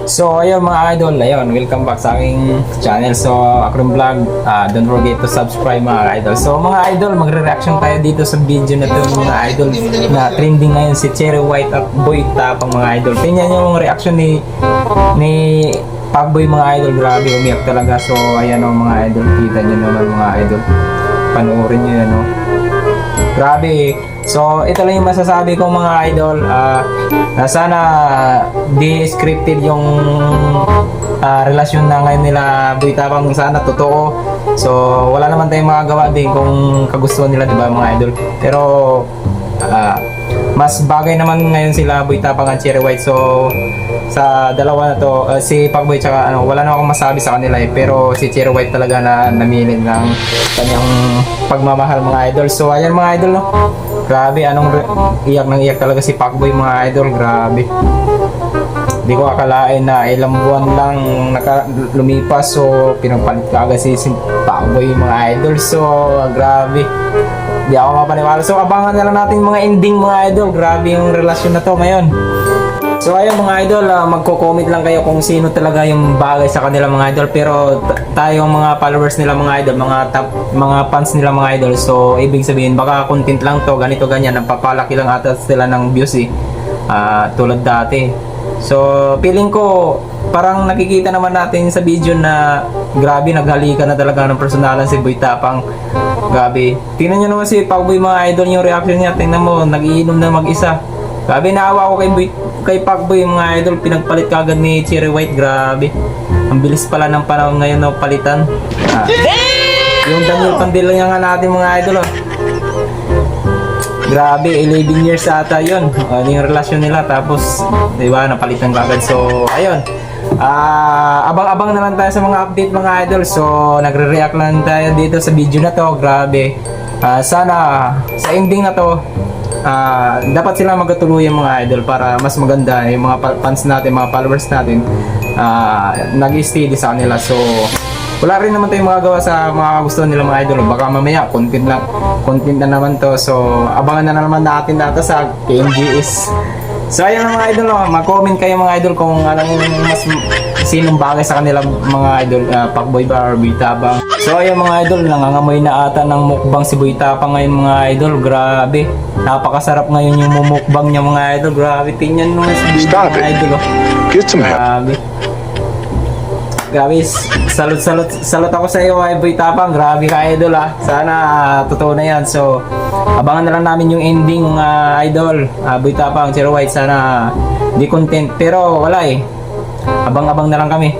So ayun mga idol, ayun, welcome back sa aking channel. So Akron Vlog, don't forget to subscribe mga idol. So mga idol, magre-reaction tayo dito sa video na to mga idol na trending ngayon si Cherry White at Boy Tapang mga idol. Tingnan yung reaction ni Pacboy mga idol, grabe umiyak talaga. So ayan o mga idol, kita nyo naman mga idol, panoorin nyo yan o. Grabe. So ito lang yung masasabi ko mga idol, na sana di scripted yung relasyon na ngayon nila Boy Tapang, sana totoo. So wala naman tayong magagawa din kung kagustuhan nila, diba mga idol. Pero mas bagay naman ngayon sila Boy Tapang at Cherry White. So sa dalawa na to, si Pacboy tsaka wala na akong masabi sa kanila eh. Pero si Cherry White talaga na namili ng kanyang pagmamahal mga idol. So ayan mga idol no. Grabe, iyak nang iyak talaga si Pacboy mga idol, grabe. Hindi ko akalain na ilang buwan lang lumipas, so pinapalit ka agad si Pacboy mga idol. So grabe, di ako mapaniwala. So abangan na lang natin mga ending mga idol. Grabe yung relasyon na to ngayon. So ayun mga idol, magko-comment lang kayo kung sino talaga yung bagay sa kanila mga idol. Pero tayong mga followers nila mga idol, mga fans nila mga idol, so ibig sabihin baka content lang to, ganito ganyan, napapalaki lang ata sila ng views eh, tulad dati. So feeling ko parang nakikita naman natin sa video na grabe, naghalikan na talaga ng personalan si Boy Tapang. Grabe, tingnan nyo naman si Pacboy mga idol, yung reaction niya, tingnan mo, nagiinom na mag-isa. Grabe, naawa ko kay Pacboy mga idol, pinagpalit kagad ni Cherry White. Grabe, ang bilis pala ng panahon ngayon na palitan. Yung Daniel Pandilla nga natin mga idol oh. Grabe, 11 years ata yun, yung relasyon nila, tapos diba napalitan kagad. So ayun, abang-abang na lang tayo sa mga update mga idol. So nagre-react lang tayo dito sa video na to. Grabe, sana sa ending na to dapat sila magkatuluyan mga idol para mas maganda yung mga fans natin, mga followers natin, nag-steady sa kanila. So wala rin naman tayong magagawa sa mga gusto nila mga idol. Baka mamaya content na naman to. So abangan na naman natin dito sa KMGS. So ayun mga idol, mag-comment kayo mga idol kung anong mas sinong bagay sa kanila mga idol, Pacboy ba or Boy Tapang. So ayun mga idol, nangangamoy na ata ng mukbang si Boy Tapang ngayon mga idol. Grabe, napakasarap ngayon yung mumukbang niya mga idol. Grabe, tingnan mo sa video mga idol oh. Get some help. Grabe, salute ako sa iyo Boy Tapang. Grabe ka idol ah. Sana totoo na yan. So abangan na lang namin yung ending idol, Boy Tapang, Cherry White. Sana di content, pero wala eh. Abang-abang na lang kami.